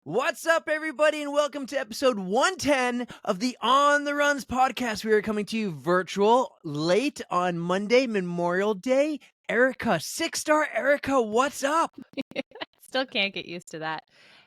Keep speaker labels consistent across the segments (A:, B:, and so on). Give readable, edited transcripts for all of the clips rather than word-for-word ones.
A: What's up, everybody, and welcome to episode 110 of the On the Runs podcast. We are coming to you virtual late on Monday, Memorial Day. Erica, 6-star Erica, what's up?
B: Still can't get used to that.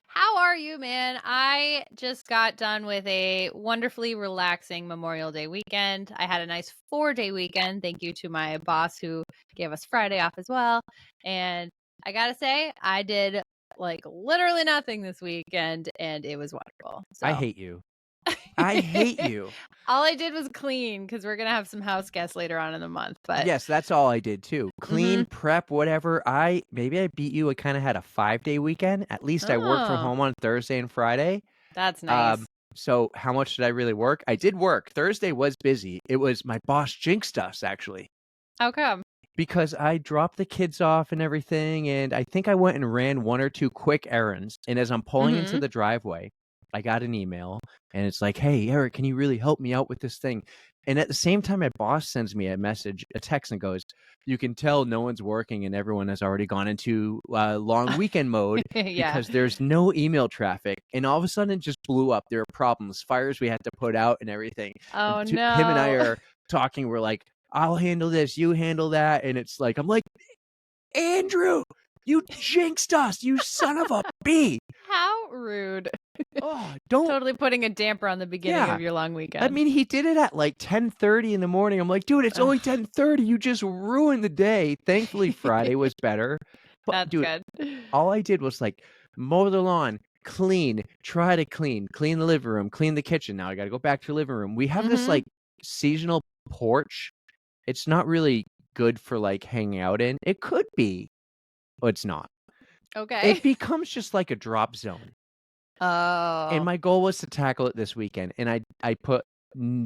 B: How are you, man? I just got done with a wonderfully relaxing Memorial Day weekend. I had a nice 4-day weekend. Thank you to my boss who gave us Friday off as well. And I gotta say, I did like literally nothing this weekend, and it was wonderful. So
A: I hate you. I hate you.
B: all I did was clean because we're gonna have some house guests later on in the month. But
A: Yes, that's all I did too. Clean, prep, whatever. Maybe I beat you. I kind of had a 5-day weekend. At least I worked from
B: Oh,
A: home on Thursday and Friday.
B: that's nice.
A: So how much did I really work? I did work. Thursday was busy. It was my boss jinxed us, actually.
B: How come?
A: Because I dropped the kids off and everything, and I think I went and ran 1 or 2 quick errands. And as I'm pulling into the driveway, I got an email, and it's like, "Hey, Eric, can you really help me out with this thing?" And at the same time, my boss sends me a text, and goes, "You can tell no one's working, and everyone has already gone into long weekend mode
B: Yeah.
A: because there's no email traffic." And all of a sudden, it just blew up. There were problems, fires we had to put out, and everything.
B: Oh
A: And
B: no.
A: him and I are talking. We're like, "I'll handle this, you handle that." And it's like, I'm like, "Andrew, you jinxed us, you son of a bee."
B: How rude.
A: Oh, don't.
B: Totally putting a damper on the beginning of your long weekend.
A: I mean, he did it at like 10:30 in the morning. I'm like, "Dude, it's only 10:30. You just ruined the day." Thankfully, Friday was better. But
B: that's
A: dude,
B: good.
A: all I did was like mow the lawn, clean, try to clean the living room, clean the kitchen. Now I got to go back to the living room. We have this like seasonal porch. It's not really good for like hanging out in. It could be, but it's not.
B: Okay.
A: It becomes just like a drop zone.
B: Oh.
A: And my goal was to tackle it this weekend, and I put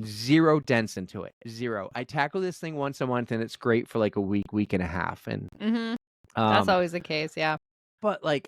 A: 0 dents into it. 0. I tackle this thing once a month, and it's great for like a week and a half. And
B: That's always the case, yeah.
A: but like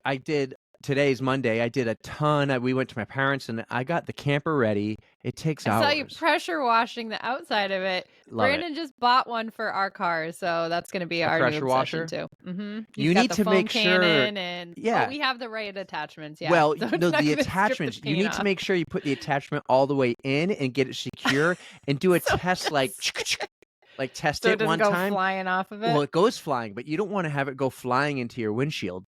A: today's Monday, I did a ton. We went to my parents, and I got the camper ready. It takes
B: I
A: hours.
B: saw you pressure washing the outside of it.
A: Love it.
B: Brandon just bought one for our car, so that's going to be our
A: pressure
B: new
A: washer?
B: obsession too.
A: You
B: got
A: need
B: the
A: to
B: foam
A: make sure.
B: cannon and
A: Yeah.
B: we have the right attachments. Yeah.
A: Well,
B: so it's
A: no,
B: not
A: the
B: gonna strip
A: attachments,
B: the
A: you
B: paint
A: need to
B: off.
A: make sure you put the attachment all the way in and get it secure and do a
B: So
A: test like test
B: so
A: it
B: it doesn't
A: one
B: go
A: time.
B: flying off of it.
A: Well, it goes flying, but you don't want to have it go flying into your windshield.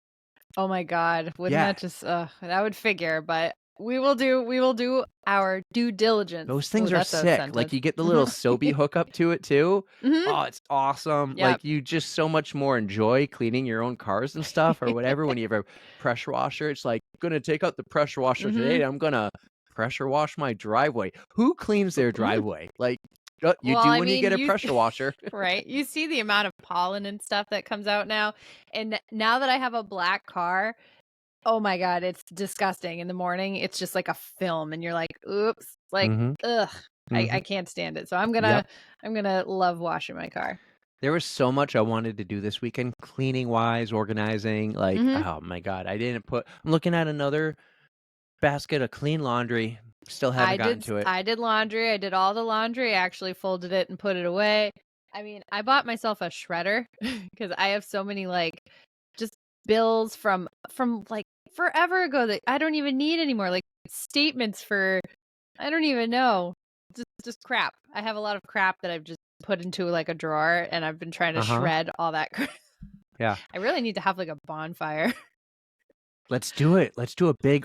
B: Oh my God. Wouldn't
A: Yeah.
B: that just that would figure, but we will do our due diligence.
A: Those things
B: Ooh,
A: are
B: that's a
A: sick.
B: sentence.
A: Like you get the little Sobe hookup to it too.
B: Mhm.
A: Oh, it's awesome.
B: Yep.
A: Like you just so much more enjoy cleaning your own cars and stuff or whatever when you have a pressure washer. It's like, I'm gonna take out the pressure washer today. I'm gonna pressure wash my driveway. Who cleans their driveway? Like you
B: Well,
A: do
B: I
A: when you
B: mean,
A: get a pressure washer.
B: right? You see the amount of pollen and stuff that comes out now. And now that I have a black car, oh my God, it's disgusting. In the morning, it's just like a film, and you're like, oops, like, ugh, I can't stand it. So I'm gonna love washing my car.
A: There was so much I wanted to do this weekend, cleaning wise, organizing. Like, oh my God, I'm looking at another basket of clean laundry. Still haven't gotten to it.
B: I did laundry. I did all the laundry. I actually folded it and put it away. I mean, I bought myself a shredder because I have so many like just bills from like forever ago that I don't even need anymore. Like statements for I don't even know. Just crap. I have a lot of crap that I've just put into like a drawer, and I've been trying to shred all that crap.
A: Yeah.
B: I really need to have like a bonfire.
A: Let's do it. Let's do a big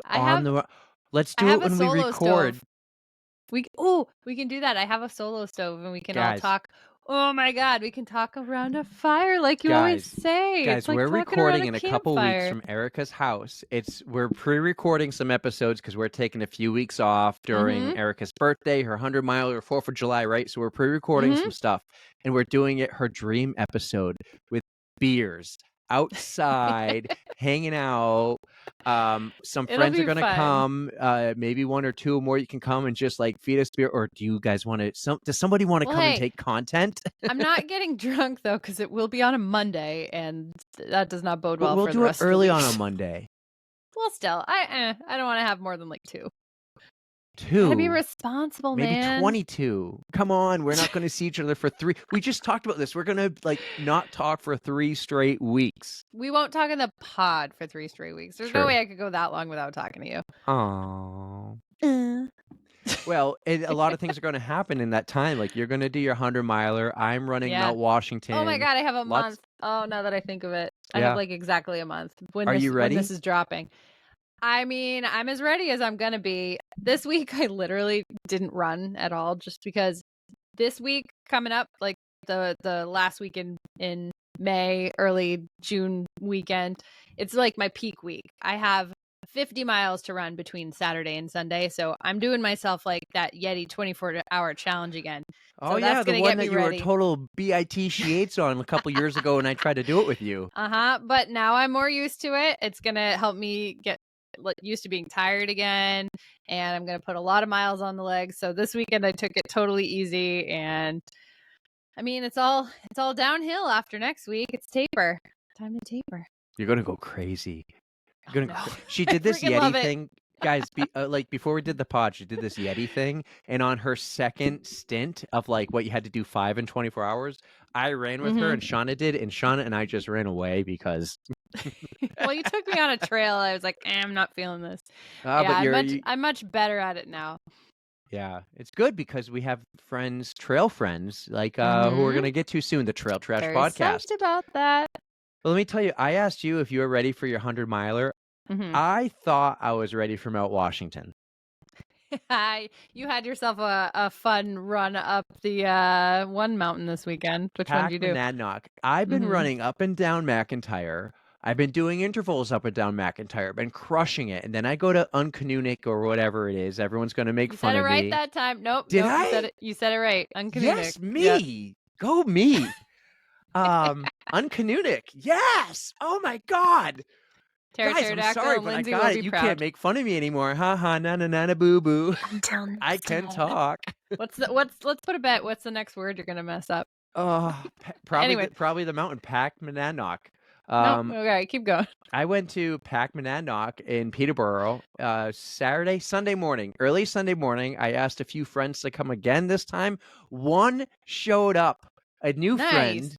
A: Let's do it when we record.
B: Stove. We can do that. I have a solo stove, and we can all
A: Guys.
B: talk. Oh my God, we can talk around a fire like you always say.
A: Guys,
B: it's like
A: we're
B: talking around
A: recording in a couple weeks from Erica's house. We're pre-recording some episodes because we're taking a few weeks off during Erica's birthday, her 100-mile or 4th of July, right? So we're pre-recording some stuff, and we're doing it her dream episode with beers outside, hanging out. Some friends are gonna come. Maybe 1 or 2 more. You can come and just like feed us beer. Or do you guys want to? Does somebody want to come and take content?
B: I'm not getting drunk though, because it will be on a Monday, and that does not bode well.
A: We'll
B: for
A: do
B: the
A: it
B: rest
A: early
B: of the
A: on a Monday.
B: Well, still, I don't want to have more than like 2. Gotta be
A: 2,
B: responsible,
A: maybe
B: man.
A: 22. Come on, we're not going to see each other for 3. We just talked about this. We're going to like not talk for 3 straight weeks.
B: We won't talk in the pod for 3 straight weeks. There's no
A: True.
B: way I could go that long without talking to you.
A: Oh. Well, a lot of things are going to happen in that time. Like you're going to do your 100-miler. I'm running
B: Yeah.
A: Mount Washington.
B: Oh my God, I have a
A: Lots-
B: month. Oh, now that I think of it, I
A: Yeah.
B: have like exactly a month
A: Are you
B: when
A: ready?
B: this is dropping. I mean, I'm as ready as I'm gonna be. This week, I literally didn't run at all, just because this week coming up, like the last week in May, early June weekend, it's like my peak week. I have 50 miles to run between Saturday and Sunday, so I'm doing myself like that Yeti 24-hour challenge again.
A: Oh
B: So
A: yeah,
B: that's
A: the
B: gonna
A: one
B: get
A: that
B: me
A: you were a
B: ready.
A: total BIT Shiates on a couple years ago, and I tried to do it with you.
B: But now I'm more used to it. It's gonna help me get used to being tired again, and I'm gonna put a lot of miles on the legs. So this weekend I took it totally easy, and I mean it's all downhill after next week. It's taper time to taper.
A: You're gonna go crazy. You're gonna.
B: No.
A: She did this
B: freaking love
A: Yeti
B: it.
A: thing, guys. Like before we did the pod, she did this Yeti thing, and on her second stint of like what you had to do 5 in 24 hours, I ran with her, and Shauna did, and Shauna and I just ran away because.
B: Well, you took me on a trail. I was like, I'm not feeling this.
A: But
B: I'm much better at it now.
A: Yeah, it's good because we have friends, trail friends, like who we're gonna get to soon. The Trail Trash
B: Very
A: podcast.
B: psyched about that.
A: Well, let me tell you, I asked you if you were ready for your 100-miler. I thought I was ready for Mount Washington.
B: You had yourself a fun run up the one mountain this weekend. Which one did you do?
A: Monadnock. I've been running up and down McIntyre. I've been doing intervals up and down McIntyre. Been crushing it, and then I go to Uncanunic or whatever it is. Everyone's gonna make fun of me.
B: You said it right that time. Nope.
A: Did
B: nope,
A: I?
B: You said it right. Uncanunic.
A: Yes, me. Yep. Go me. Uncanunic. Yes. Oh my God. Guys, I'm sorry, but I got it. You can't make fun of me anymore. Ha ha, na na na na boo boo. I can talk.
B: Let's put a bet. What's the next word you're gonna mess up?
A: Probably the mountain Pack Monadnock.
B: No, okay, keep going.
A: I went to Pack Monadnock in Peterborough Sunday morning, early Sunday morning. I asked a few friends to come again this time. One showed up, a new friend.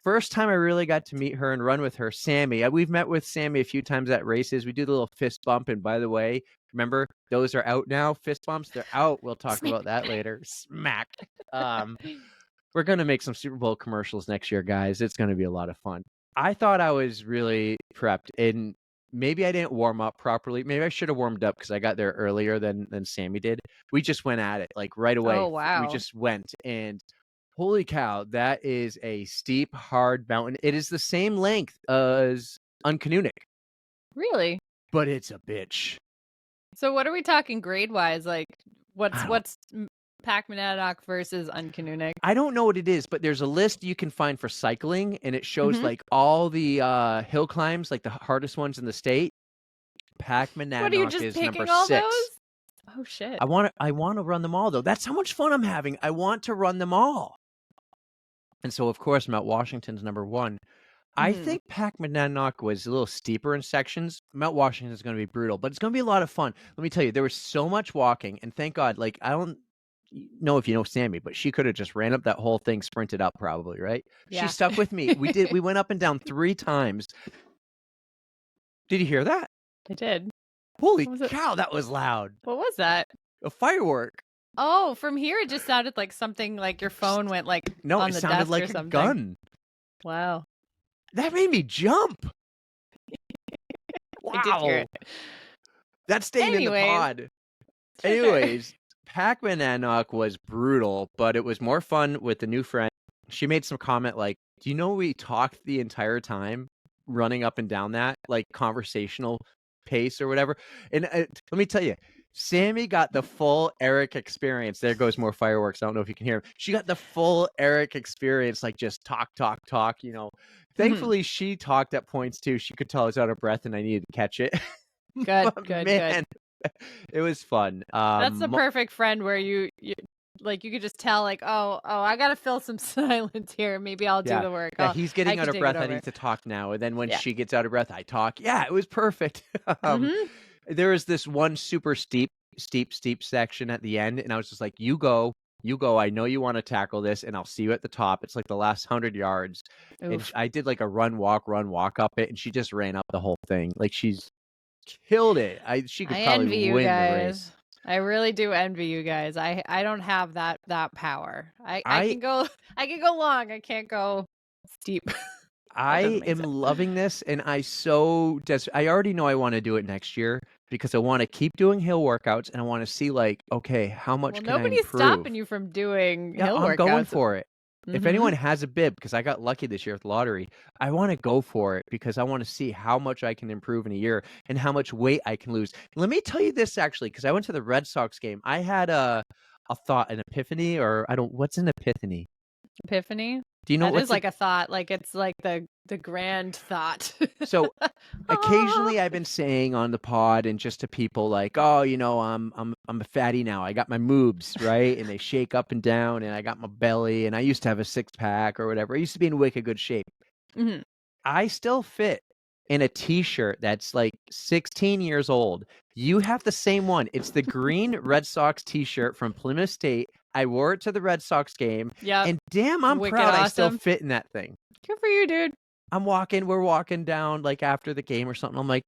A: First time I really got to meet her and run with her, Sammy. We've met with Sammy a few times at races. We do the little fist bump. And by the way, remember, those are out now. Fist bumps, they're out. We'll talk about that later. Smack. We're going to make some Super Bowl commercials next year, guys. It's going to be a lot of fun. I thought I was really prepped, and maybe I didn't warm up properly. Maybe I should have warmed up because I got there earlier than Sammy did. We just went at it like right away.
B: Oh, wow.
A: We just went, and holy cow, that is a steep, hard mountain. It is the same length as Uncanunic.
B: Really?
A: But it's a bitch.
B: So what are we talking grade-wise? Like, what's Pack Monadnock versus Uncanunic?
A: I don't know what it is, but there's a list you can find for cycling, and it shows like all the hill climbs, like the hardest ones in the state. Pack Monadnock
B: what are you just
A: is
B: picking
A: number
B: all
A: 6.
B: Those? Oh shit!
A: I want to run them all though. That's how much fun I'm having. I want to run them all. And so, of course, Mount Washington's number 1. I think Pack Monadnock was a little steeper in sections. Mount Washington is going to be brutal, but it's going to be a lot of fun. Let me tell you, there was so much walking, and thank God, like, I don't know if you know Sammy, but she could have just ran up that whole thing, sprinted up probably, right? Yeah. She stuck with me. We went up and down 3 times. Did you hear that?
B: I did.
A: Holy cow, that was loud.
B: What was that?
A: A firework.
B: Oh, from here it just sounded like something like your phone went like
A: no,
B: on
A: it
B: the
A: sounded
B: desk
A: like
B: or
A: a
B: something.
A: gun.
B: Wow.
A: That made me jump. Wow.
B: I did hear it.
A: That's staying in the pod. Anyways, Pack Monadnock was brutal, but it was more fun with the new friend. She made some comment like, do you know we talked the entire time running up and down that, like conversational pace or whatever? And let me tell you, Sammy got the full Eric experience. There goes more fireworks. I don't know if you can hear him. She got the full Eric experience, like just talk, you know. Thankfully, she talked at points too. She could tell I was out of breath and I needed to catch it.
B: Good.
A: It was fun.
B: That's the perfect friend where you could just tell like, oh, I gotta fill some silence here. Maybe I'll do the work.
A: Yeah, he's getting out of breath. I need to talk now. And then when she gets out of breath, I talk. Yeah, it was perfect. There was this one super steep steep section at the end, and I was just like, you go. I know you want to tackle this, and I'll see you at the top. It's like the last 100 yards. And
B: Oof.
A: I did like a run, walk up it, and she just ran up the whole thing. Like she's killed it. She could
B: I
A: probably
B: envy you
A: win the race.
B: guys. I really do envy you guys. I don't have that power. I can go I can go long. I can't go steep. That doesn't
A: I
B: make
A: am
B: sense.
A: loving this, and I already know I want to do it next year because I want to keep doing hill workouts, and I want to see like, okay, how much
B: Well,
A: can I
B: nobody's
A: improve?
B: stopping you from doing
A: Yeah,
B: hill
A: I'm going
B: workouts.
A: for it. If
B: Mhm.
A: anyone has a bib, because I got lucky this year with the lottery, I want to go for it because I want to see how much I can improve in a year and how much weight I can lose. Let me tell you this actually, because I went to the Red Sox game. I had a thought, an epiphany, or what's an epiphany?
B: Epiphany?
A: Do you know
B: That is
A: what's
B: like a thought, like it's like the grand thought.
A: So
B: Ah.
A: occasionally I've been saying on the pod and just to people like, oh, I'm a fatty now. I got my moobs, right? And they shake up and down, and I got my belly, and I used to have a 6-pack or whatever. I used to be in wicked good shape.
B: Mhm.
A: I still fit in a t-shirt that's like 16 years old. You have the same one. It's the green Red Sox t-shirt from Plymouth State. I wore it to the Red Sox game.
B: Yep.
A: And damn, I'm
B: Wicked
A: proud I still
B: awesome.
A: fit in that thing.
B: Good for you, dude.
A: We're walking down like after the game or something. I'm like,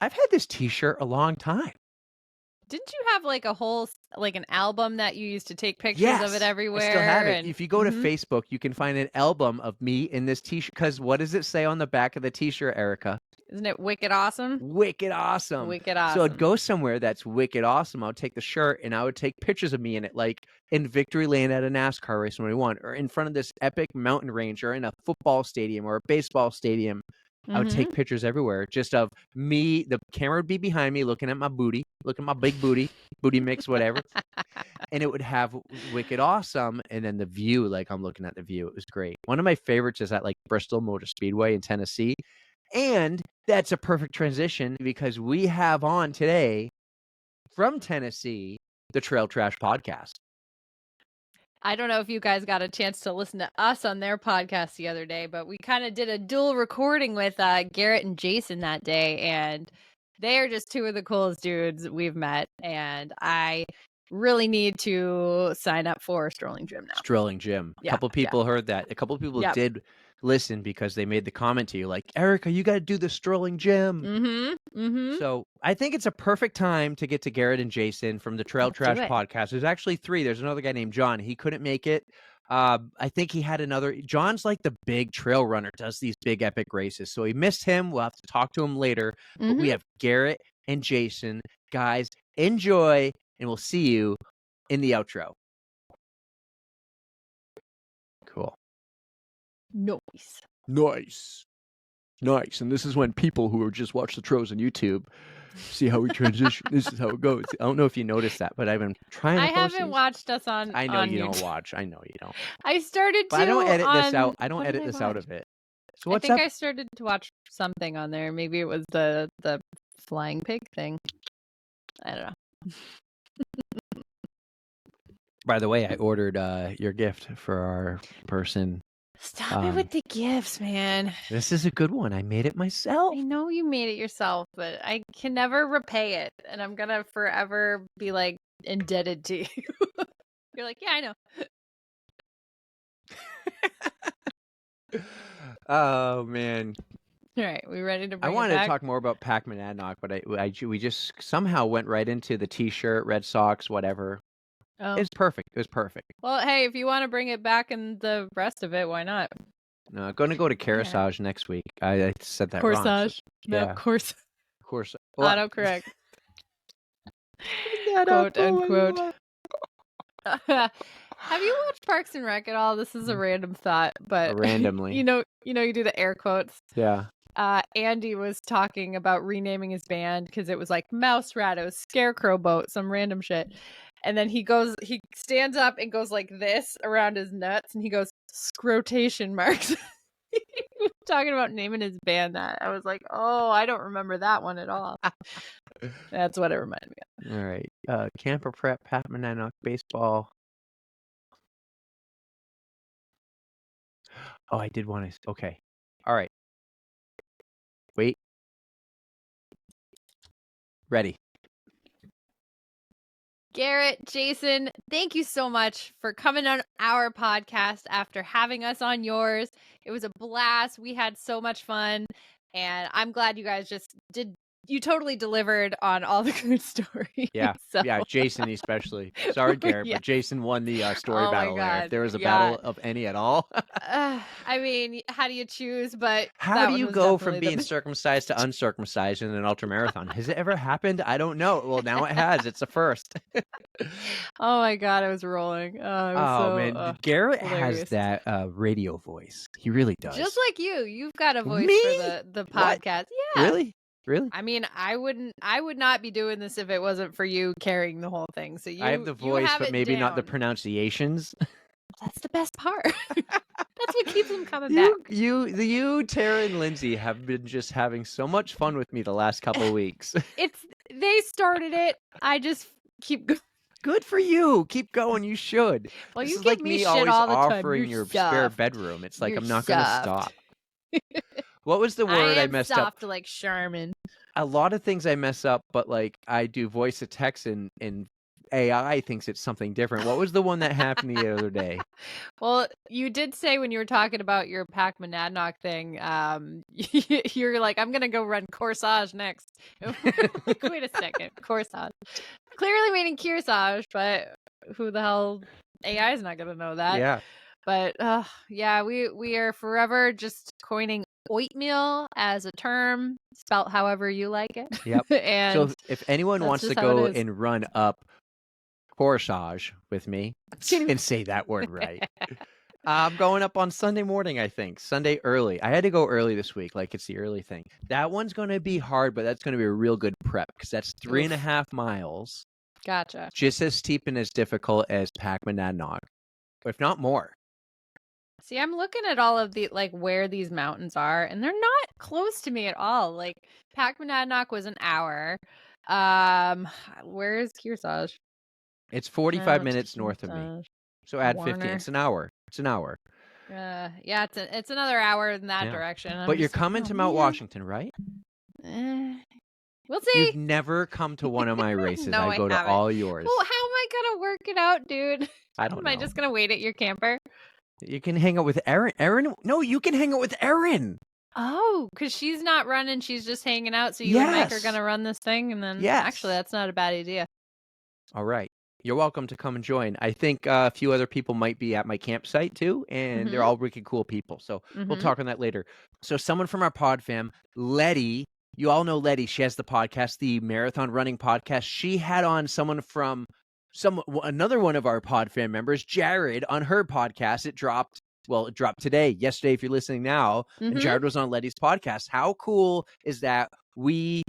A: I've had this t-shirt a long time.
B: Didn't you have like a whole like an album that you used to take pictures of it
A: Yes,
B: everywhere?
A: I still have it.
B: And
A: If you go to
B: Mhm.
A: Facebook, you can find an album of me in this t-shirt. Because what does it say on the back of the t-shirt, Erica?
B: Isn't it wicked awesome?
A: Wicked awesome.
B: Wicked
A: So I'd
B: awesome.
A: go somewhere that's wicked awesome. I would take the shirt and I would take pictures of me in it, like in Victory Lane at a NASCAR race when we won, or in front of this epic mountain range, or in a football stadium or a baseball stadium. I would take
B: Mhm.
A: pictures everywhere just of me. The camera would be behind me looking at my booty, looking at my big booty mix, whatever. And it would have wicked awesome. And then the view, like I'm looking at the view. It was great. One of my favorites is at like Bristol Motor Speedway in Tennessee. And that's a perfect transition because we have on today from Tennessee, the Trail Trash Podcast.
B: I don't know if you guys got a chance to listen to us on their podcast the other day, but we kind of did a dual recording with Garrett and Jason that day, and they are just two of the coolest dudes we've met, and I really need to sign up for Strolling Gym now.
A: Strolling Gym. A
B: Yeah,
A: couple people heard that. A couple people
B: Yep.
A: did listen because they made the comment to you like, Erica, you got to do the Strolling Gym.
B: Mm-hmm. Mm-hmm.
A: So I think it's a perfect time to get to Garrett and Jason from the Trail
B: Let's do
A: Trash
B: it.
A: Podcast. There's actually 3. There's another guy named John. He couldn't make it. I think he had another. John's like the big trail runner, does these big epic races. So he missed him. We'll have to talk to him later. But we
B: Mhm.
A: have Garrett and Jason. Guys, enjoy, and we'll see you in the outro. Cool.
B: Nice.
A: Nice. And this is when people who are just watch the Tros on YouTube see how we transition. This is how it goes. I don't know if you noticed that, but I've been trying to
B: I
A: post
B: haven't
A: these.
B: watched us on.
A: I know
B: on
A: you
B: YouTube.
A: don't watch. I know you don't.
B: I started
A: But
B: to.
A: I don't edit this
B: on-
A: out. I don't
B: what
A: edit
B: did I
A: this out
B: watch?
A: of it. So
B: I
A: what's
B: think
A: up?
B: I started to watch something on there. Maybe it was the flying pig thing. I don't know.
A: By the way, I ordered your gift for our person.
B: Stop it with the gifts, man.
A: This is a good one. I made it myself.
B: I know you made it yourself, but I can never repay it, and I'm gonna forever be like indebted to you. You're like, yeah, I know.
A: Oh man,
B: All right, we ready to
A: I
B: bring it
A: wanted to
B: back?
A: talk more about Pac-Man but we just somehow went right into the T-shirt, Red Sox, whatever.
B: Oh.
A: It's perfect. It was perfect.
B: Well, hey, if you want to bring it back and the rest of it, why not?
A: No, going to go to Carousage next week. I said that wrong.
B: Corsage. No,
A: yeah.
B: course.
A: Course.
B: Autocorrect.
A: That
B: Quote
A: up, oh my
B: unquote.
A: God.
B: Have you watched Parks and Rec at all? This is a random thought, but
A: Randomly.
B: you know, you do the air quotes.
A: Yeah.
B: Andy was talking about renaming his band because it was like Mouse Rattos, Scarecrow Boat, some random shit. And then he stands up and goes like this around his nuts, and he goes, "Scrotation marks." He was talking about naming his band that. I was like, oh, I don't remember that one at all. That's what it reminded me of.
A: All right. Camper prep, Pat Monadnock, baseball. Oh, I did want to. Okay. All right. Wait. Ready.
B: Garrett, Jason, thank you so much for coming on our podcast after having us on yours. It was a blast. We had so much fun. And I'm glad you guys you totally delivered on all the good stories.
A: Yeah.
B: So,
A: Yeah, Jason especially. Sorry, Garrett,
B: yeah.
A: but Jason won the story
B: Oh my
A: battle there. If
B: God.
A: there was a
B: Yeah.
A: battle of any at all.
B: I mean, how do you choose? But
A: How
B: that
A: do
B: one
A: you
B: was
A: go from
B: definitely
A: being
B: the
A: circumcised to uncircumcised in an ultramarathon? Has it ever happened? I don't know. Well, now it has. It's a first.
B: Oh my God, I was rolling. It was
A: Oh,
B: so
A: man. Garrett has
B: hilarious.
A: that radio voice. He really does.
B: Just like you've got a voice
A: Me?
B: for the
A: What?
B: podcast. Yeah.
A: Really? Really?
B: I mean, I would not be doing this if it wasn't for you carrying the whole thing. So
A: I have the
B: you
A: voice,
B: have
A: but
B: it
A: maybe not the
B: down.
A: pronunciations.
B: That's the best part. That's what keeps them coming back.
A: You, Tara and Lindsay have been just having so much fun with me the last couple of weeks.
B: They started it. I just keep going.
A: Good for you. Keep going. You should.
B: Well,
A: This
B: you
A: is
B: give
A: like
B: me
A: me
B: shit
A: always
B: all the time.
A: offering
B: You're
A: your spare
B: soft.
A: bedroom. It's like
B: You're
A: I'm not going to
B: soft.
A: stop. What was the word I
B: am
A: messed up?
B: soft like Charmin.
A: A lot of things I mess up, but like I do voice to text and AI thinks it's something different. What was the one that happened the other day?
B: Well, you did say when you were talking about your Pac Monadnock thing, you're like, I'm gonna go run corsage next. Like, wait a second, corsage. Clearly meaning corsage, but who the hell AI is not gonna know that.
A: Yeah.
B: But yeah, we are forever just coining oatmeal as a term, spelt however you like it.
A: Yep.
B: And
A: So if anyone
B: that's
A: wants to
B: just how it
A: go
B: is.
A: and run up corsage with me and say that word right. I'm going up on Sunday morning, I think. Sunday early. I had to go early this week, like it's the early thing. That one's going to be hard, but that's going to be a real good prep because that's 3.5 miles.
B: Gotcha.
A: Just as steep and as difficult as Pac-Man, if not more.
B: See, I'm looking at all of the like where these mountains are, and they're not close to me at all. Like Pac-Man was an hour. Where is Kearsarge?
A: It's 45
B: Mount
A: minutes north of me.
B: Kearsarge.
A: So add 15.
B: Warner.
A: It's an hour. It's an hour.
B: Yeah, it's another hour in that
A: Yeah.
B: direction.
A: But you're coming to Mount Washington, right?
B: We'll see.
A: You've never come to one of my races.
B: No,
A: I go to
B: haven't.
A: all yours.
B: Well, how am I gonna work it out, dude?
A: I don't know.
B: Am I just gonna wait at your camper?
A: You can hang out with Erin. No, you can hang out with Erin.
B: Oh, because she's not running. She's just hanging out. So you and Mike are gonna run this thing, and then actually, that's not a bad idea.
A: All right. You're welcome to come and join. I think a few other people might be at my campsite too, and they're all wicked cool people. So we'll talk on that later. So someone from our pod fam, Letty, you all know Letty. She has the podcast, the Marathon Running Podcast. She had on someone from another one of our pod fam members, Jared, on her podcast. It dropped today, yesterday, if you're listening now, and Jared was on Letty's podcast. How cool is that? We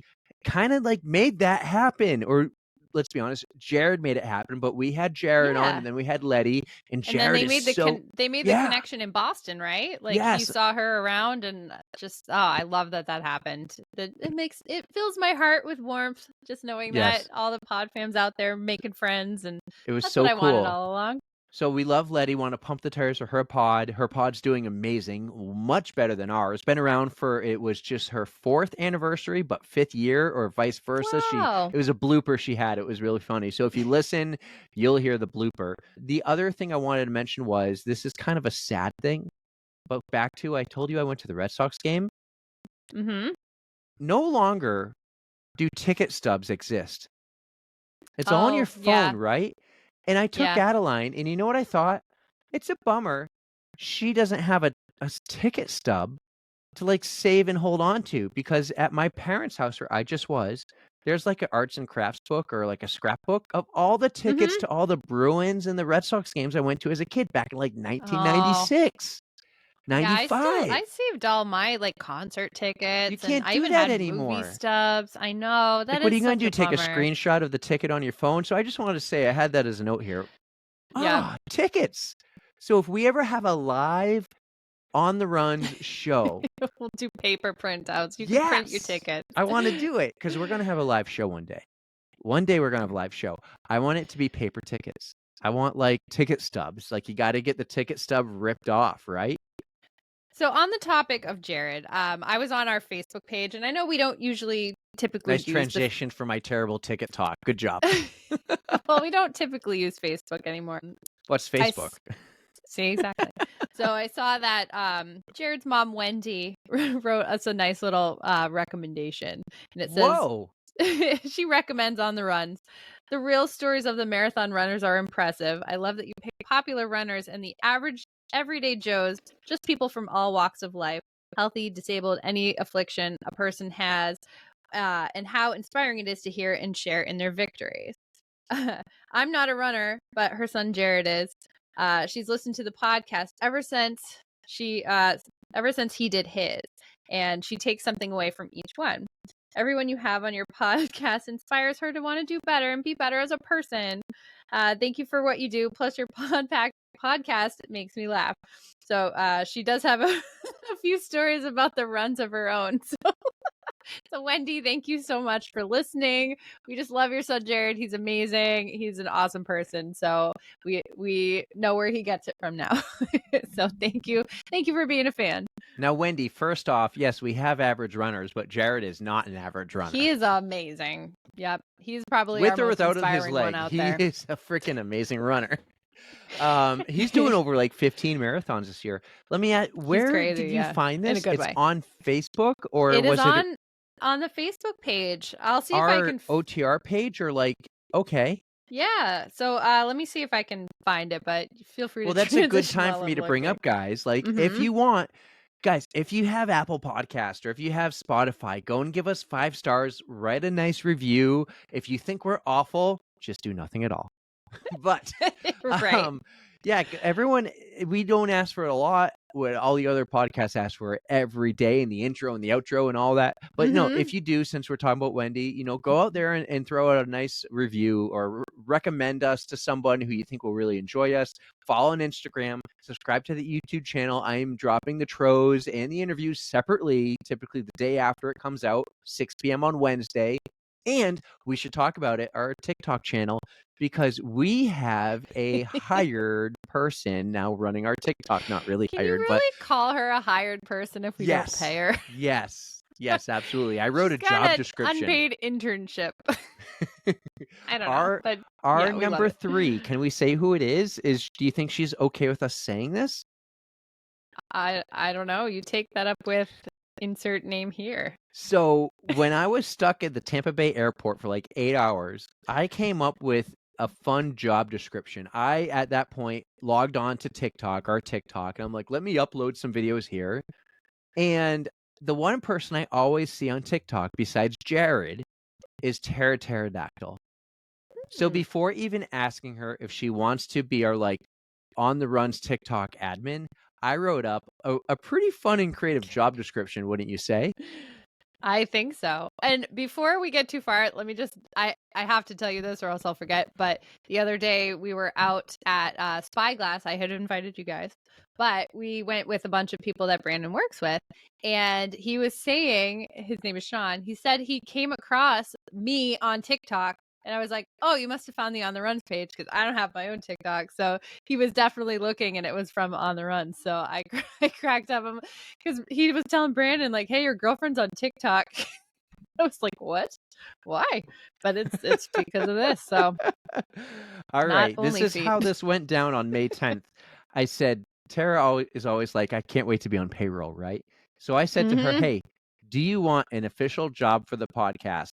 A: kind of like made that happen, or let's be honest, Jared made it happen, but we had Jared on, and then we had Letty, and Jared
B: then they made the connection in Boston, right? Like he saw her around, and just I love that happened. It fills my heart with warmth just knowing that all the pod fams out there making friends, and
A: it was
B: that's
A: so
B: what I
A: cool
B: wanted all along.
A: So we love Letty, want to pump the tires for her pod. Her pod's doing amazing, much better than ours. Been around it was just her 4th anniversary, but 5th year or vice versa.
B: Wow.
A: It was a blooper she had. It was really funny. So if you listen, you'll hear the blooper. The other thing I wanted to mention was, this is kind of a sad thing, but back to, I told you I went to the Red Sox game. No longer do ticket stubs exist. It's all on your phone, right? And I took Adeline, and you know what I thought? It's a bummer. She doesn't have a ticket stub to like save and hold on to, because at my parents' house where I just was, there's like an arts and crafts book or like a scrapbook of all the tickets to all the Bruins and the Red Sox games I went to as a kid back in like 1996. 95.
B: Yeah, I saved all my like concert tickets.
A: You can't
B: I
A: do
B: even
A: that
B: had
A: anymore.
B: Movie stubs. I know that.
A: Like, what are you
B: going
A: to do? Take a screenshot of the ticket on your phone? So I just wanted to say I had that as a note here.
B: Yeah,
A: tickets. So if we ever have a live on the run show,
B: we'll do paper printouts. You can print your tickets.
A: I want to do it because we're going to have a live show one day. One day we're going to have a live show. I want it to be paper tickets. I want like ticket stubs. Like you got to get the ticket stub ripped off, right?
B: So on the topic of Jared, I was on our Facebook page, and I know we don't usually typically
A: Nice
B: use
A: transition for my terrible ticket talk. Good job.
B: well, we don't typically use Facebook anymore.
A: What's Facebook?
B: See, exactly. So I saw that Jared's mom, Wendy, wrote us a nice little recommendation. And it says,
A: Whoa.
B: she recommends On the Runs. The real stories of the marathon runners are impressive. I love that you pick popular runners and the average everyday Joes, just people from all walks of life, healthy, disabled, any affliction a person has, and how inspiring it is to hear and share in their victories. I'm not a runner, but her son Jared is. She's listened to the podcast ever since he did his, and she takes something away from each one. Everyone you have on your podcast inspires her to want to do better and be better as a person. Thank you for what you do. Plus, your podcast makes me laugh. So she does have a few stories about the runs of her own. So Wendy, thank you so much for listening. We just love your son Jared. He's amazing. He's an awesome person. So we know where he gets it from now. So thank you. Thank you for being a fan.
A: Now, Wendy, first off, yes, we have average runners, but Jared is not an average runner.
B: He is amazing. Yep. He's probably
A: with
B: our
A: or
B: most
A: without his
B: inspiring
A: leg.
B: one out
A: He
B: there.
A: is a freaking amazing runner. He's doing over like 15 marathons this year. Let me ask, where
B: crazy,
A: did you find
B: in a
A: this?
B: good
A: It's
B: way.
A: on Facebook, or
B: It is
A: was it
B: on the Facebook page. I'll see if
A: our
B: I can
A: OTR page, or like, okay.
B: Yeah. So let me see if I can find it, but feel free to
A: Well, that's a good
B: transition
A: time
B: while
A: for me
B: I'm
A: to bring
B: looking.
A: up, guys. Like, if you want, guys, if you have Apple Podcast or if you have Spotify, go and give us 5 stars, write a nice review. If you think we're awful, just do nothing at all. But
B: Right.
A: yeah, everyone, we don't ask for it a lot. What all the other podcasts ask for it every day in the intro and the outro and all that. But no, if you do, since we're talking about Wendy, go out there and throw out a nice review, or recommend us to someone who you think will really enjoy us. Follow on Instagram, subscribe to the YouTube channel. I am dropping the Tros and the interviews separately, typically the day after it comes out, 6 p.m. on Wednesday. And we should talk about it, our TikTok channel, because we have a hired person now running our TikTok. Not really
B: Can
A: hired,
B: you
A: but
B: really call her a hired person if we don't pay her?
A: Yes, absolutely. I wrote
B: She's
A: a
B: got
A: job
B: an
A: description.
B: Unpaid internship. I don't know, but
A: our
B: yeah, we love
A: number
B: it.
A: 3, can we say who it is? Do you think she's okay with us saying this?
B: I don't know. You take that up with insert name here.
A: So when I was stuck at the Tampa Bay airport for like 8 hours, I came up with a fun job description. I, at that point, logged on to TikTok, our TikTok, and I'm like, let me upload some videos here. And the one person I always see on TikTok besides Jared is Tara Pterodactyl. So before even asking her if she wants to be our like On the Runs TikTok admin, I wrote up a pretty fun and creative job description, wouldn't you say?
B: I think so. And before we get too far, let me just, I have to tell you this or else I'll forget. But the other day we were out at Spyglass. I had invited you guys, but we went with a bunch of people that Brandon works with. And he was saying, his name is Sean, he said he came across me on TikTok. And I was like, oh, you must have found the On the Runs page because I don't have my own TikTok. So he was definitely looking, and it was from On the Runs. So I cracked up him because he was telling Brandon, like, hey, your girlfriend's on TikTok. I was like, what? Why? But it's because of this. So
A: all right, this is
B: feet.
A: how this went down on May 10th. I said, Tara is always like, I can't wait to be on payroll, right? So I said to her, hey, do you want an official job for the podcast?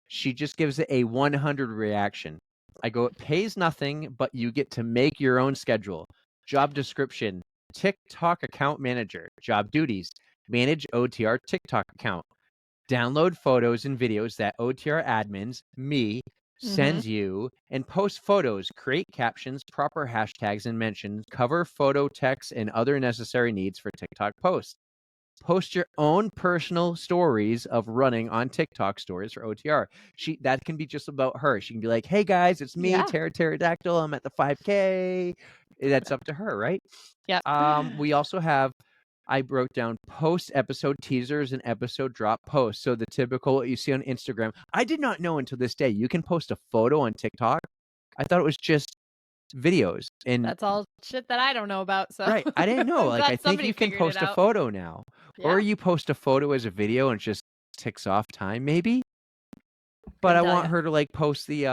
A: She just gives it a 100 reaction. I go, it pays nothing, but you get to make your own schedule. Job description, TikTok account manager. Job duties, manage OTR TikTok account. Download photos and videos that OTR admins, me, sends you, and post photos, create captions, proper hashtags and mentions, cover photo, text, and other necessary needs for TikTok posts. Post your own personal stories of running on TikTok stories for OTR. That can be just about her. She can be like, hey guys, it's me, Tara Pterodactyl. I'm at the 5K. That's up to her, right?
B: Yeah.
A: We also have, I wrote down post episode teasers and episode drop posts. So the typical what you see on Instagram. I did not know until this day you can post a photo on TikTok. I thought it was just videos, and
B: that's all shit that I don't know about. So
A: right, I didn't know. Like, I think you can post a photo now, or you post a photo as a video and it just ticks off time. Maybe But I
B: tell
A: want
B: ya.
A: her to like post the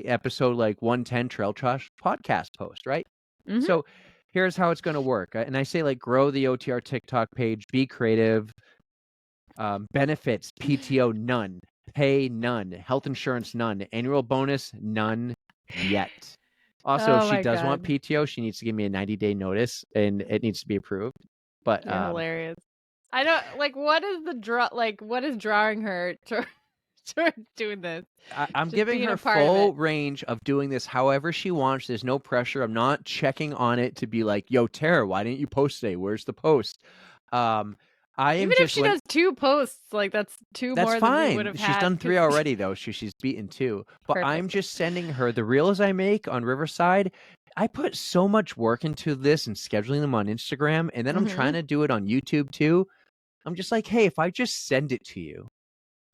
A: episode like 110 Trail Trash podcast post, right?
B: Mhm.
A: So here's how it's going to work. And I say like grow the OTR TikTok page, be creative, benefits, PTO none, pay none, health insurance none, annual bonus none yet. Also, if
B: Oh
A: she
B: my
A: does want
B: God.
A: PTO, she needs to give me a 90-day notice and it needs to be approved. But
B: You're hilarious. I don't like what is what is drawing her to doing this?
A: I'm
B: Just
A: giving
B: being
A: her
B: a part of
A: full
B: it.
A: range of doing this however she wants. There's no pressure. I'm not checking on it to be like, yo, Tara, why didn't you post today? Where's the post? I am
B: Even if
A: just
B: she does 2 posts, like that's 2
A: That's
B: more than we would
A: fine.
B: have
A: She's
B: had
A: done 3
B: 'cause
A: already though. She's beaten 2. But I'm
B: perfect.
A: just sending her the reels I make on Riverside. I put so much work into this and scheduling them on Instagram, and then I'm trying
B: Mhm.
A: to do it on YouTube too. I'm just like, hey, if I just send it to you,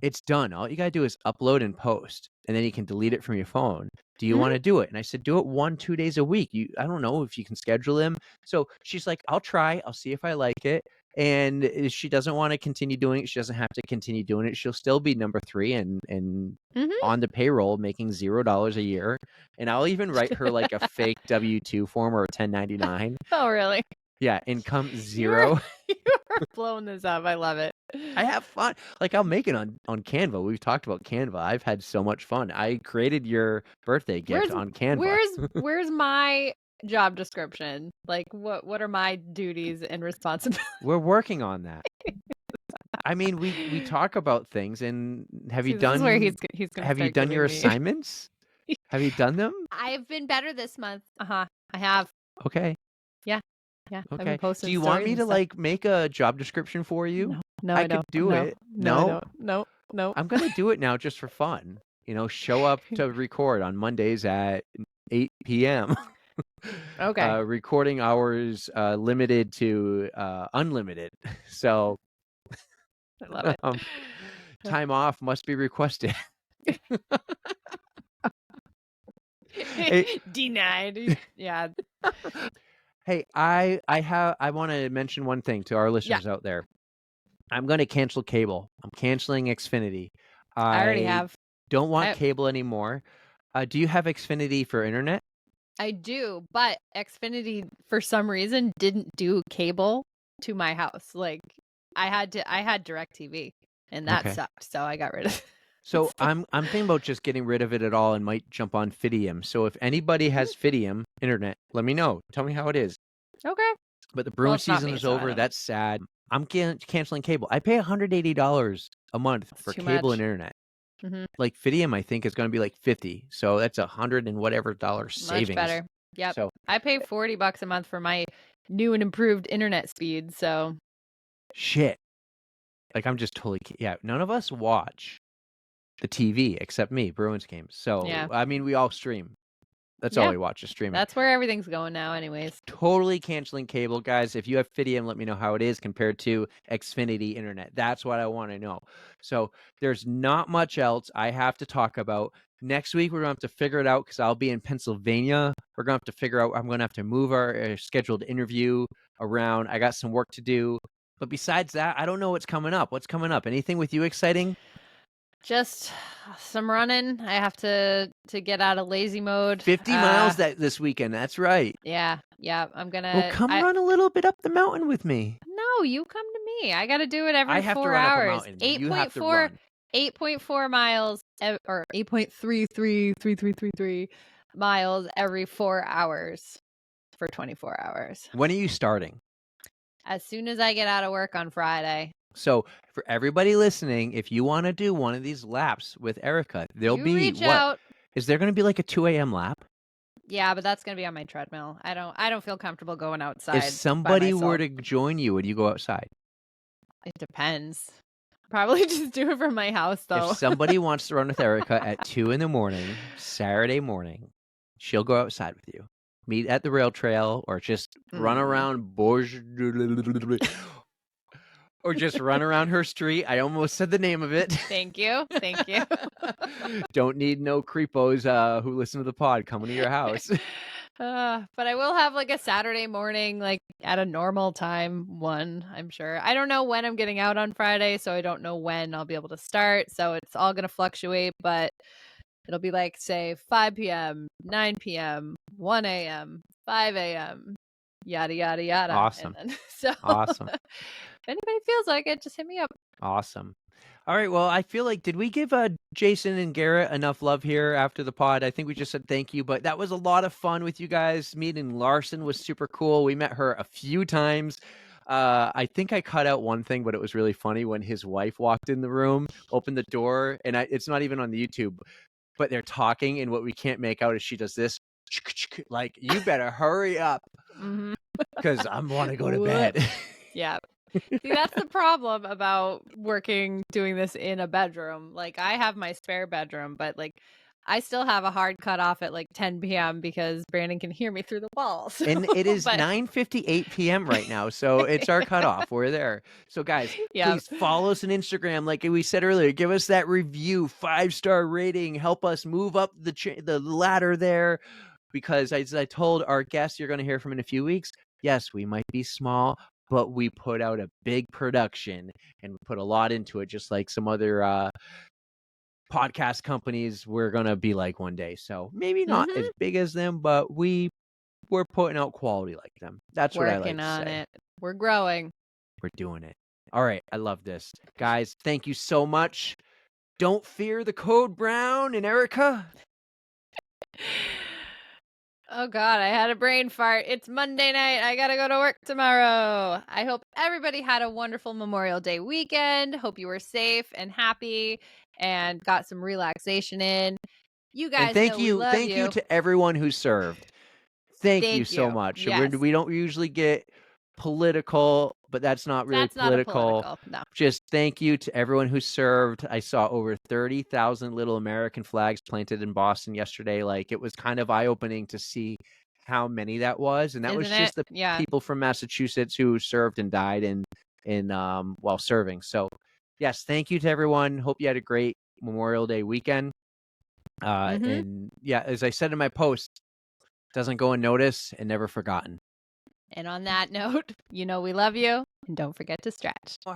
A: it's done. All you gotta do is upload and post, and then you can delete it from your phone. Do you
B: Mhm.
A: want to do it? And I said, do it 1-2 days a week. I don't know if you can schedule them. So she's like, I'll try. I'll see if I like it. And if she doesn't want to continue doing it, she doesn't have to continue doing it. She'll still be number 3 and
B: Mhm.
A: on the payroll making $0 a year. And I'll even write her like a fake W-2 form or a 1099.
B: Oh, really?
A: Yeah, income
B: You were
A: 0.
B: you were blowing this up. I love it.
A: I have fun. Like I'll make it on Canva. We've talked about Canva. I've had so much fun. I created your birthday gift on Canva.
B: Where's my job description? Like what are my duties and responsibilities?
A: We're working on that. I mean, we talk about things, and have
B: See,
A: you
B: this is where
A: done
B: he's gonna
A: have you
B: start
A: done your
B: giving me.
A: assignments? Have you done them?
B: I've been better this month. I have.
A: Okay.
B: Yeah. Yeah. I've been
A: Okay. Do
B: posting
A: you want
B: stories
A: me
B: and
A: to
B: stuff.
A: like make a job description for you?
B: No. No,
A: I
B: I
A: could
B: don't.
A: do
B: No.
A: it.
B: No, I
A: No?
B: don't. No. No.
A: I'm going to do it now just for fun. Show up to record on Mondays at 8 p.m.
B: Okay.
A: Recording hours limited to unlimited. So
B: I love it.
A: time off must be requested. Hey,
B: Denied. Yeah.
A: hey, I want to mention one thing to our listeners out there. I'm going to cancel cable. I'm canceling Xfinity.
B: I already
A: I
B: have.
A: don't want cable anymore. Do you have Xfinity for internet?
B: I do, but Xfinity for some reason didn't do cable to my house. Like I had DirecTV and that sucked, so I got rid of it.
A: So I'm thinking about just getting rid of it at all and might jump on Fidium. So if anybody has Fidium internet, let me know. Tell me how it is.
B: Okay.
A: But the Bruins season is over. That's sad. I'm canceling cable. I pay $180 a month for cable and internet.
B: Mm-hmm.
A: Like Fidium, I think is going to be like $50. So that's $100 and whatever savings.
B: Much better. Yep.
A: So
B: I pay $40 a month for my new and improved internet speed. So
A: shit. Like I'm just totally none of us watch the TV except me, Bruins games. So I mean, we all stream. That's all we watch is streaming.
B: That's where everything's going now, anyways.
A: Totally canceling cable, guys. If you have Fidium, let me know how it is compared to Xfinity internet. That's what I want to know. So there's not much else I have to talk about. Next week, we're going to have to figure it out because I'll be in Pennsylvania. We're going to have to figure out, I'm going to have to move our scheduled interview around. I got some work to do. But besides that, I don't know what's coming up. What's coming up? Anything with you exciting?
B: Just some running. I have to get out of lazy mode.
A: 50 miles this weekend. That's right.
B: Yeah. I'm gonna.
A: Well, come run a little bit up the mountain with me.
B: No, you come to me. I got to do it every 4 hours.
A: I have to run up a mountain.
B: 8.4 miles or 8.333333 miles every 4 hours for 24 hours.
A: When are you starting?
B: As soon as I get out of work on Friday.
A: So for everybody listening, if you want to do one of these laps with Erica, there'll be
B: reach out.
A: Is there going to be like a 2 a.m. lap?
B: Yeah, but that's going to be on my treadmill. I don't feel comfortable going outside.
A: If somebody were to join you, would you go outside?
B: It depends. Probably just do it from my house, though.
A: If somebody wants to run with Erica at 2 a.m, Saturday morning, she'll go outside with you. Meet at the rail trail or just run around or just run around her street. I almost said the name of it.
B: Thank you.
A: Don't need no creepos who listen to the pod coming to your house.
B: But I will have like a Saturday morning, like at a normal time one, I'm sure. I don't know when I'm getting out on Friday, so I don't know when I'll be able to start. So it's all going to fluctuate, but it'll be like, say, 5 p.m., 9 p.m., 1 a.m., 5 a.m., yada, yada, yada. And
A: Awesome.
B: then, so
A: Awesome.
B: if anybody feels like it, just hit me up.
A: Awesome. All right. Well, I feel like, did we give Jason and Garrett enough love here after the pod? I think we just said thank you, but that was a lot of fun with you guys. Meeting Larson was super cool. We met her a few times. I think I cut out one thing, but it was really funny when his wife walked in the room, opened the door, and it's not even on the YouTube, but they're talking, and what we can't make out is she does this, like, you better hurry up because I want to go to bed.
B: Yeah. See, that's the problem about doing this in a bedroom. Like, I have my spare bedroom, but like, I still have a hard cutoff at like 10 p.m. because Brandon can hear me through the walls.
A: And it is
B: But
A: 9:58 p.m. right now, so it's our cutoff. We're there. So, guys,
B: yeah,
A: please follow us on Instagram. Like we said earlier, give us that review, 5-star rating. Help us move up the ladder there. Because as I told our guests you're going to hear from in a few weeks, yes, we might be small, but we put out a big production and we put a lot into it, just like some other podcast companies we're going to be like one day. So maybe not as big as them, but we're putting out quality like them. That's what I like
B: working
A: to
B: on
A: say.
B: it. We're growing.
A: We're doing it. All right. I love this. Guys, thank you so much. Don't fear the code, Brown and Erica.
B: Oh God, I had a brain fart. It's Monday night. I gotta go to work tomorrow. I hope everybody had a wonderful Memorial Day weekend. Hope you were safe and happy and got some relaxation in. You guys
A: And thank
B: know we
A: you.
B: love
A: Thank you
B: you.
A: to everyone who served. Thank you
B: Thank
A: so
B: you.
A: much.
B: Yes.
A: We don't usually get political, but that's not really
B: That's not a
A: political.
B: political. No.
A: Just thank you to everyone who served. I saw over 30,000 little American flags planted in Boston yesterday. Like, it was kind of eye-opening to see how many that was. And that was
B: Isn't it?
A: just the
B: Yeah.
A: people from Massachusetts who served and died in while serving. So, yes, thank you to everyone. Hope you had a great Memorial Day weekend. And yeah, as I said in my post, doesn't go unnoticed and never forgotten.
B: And on that note, you know we love you, and don't forget to stretch.
A: How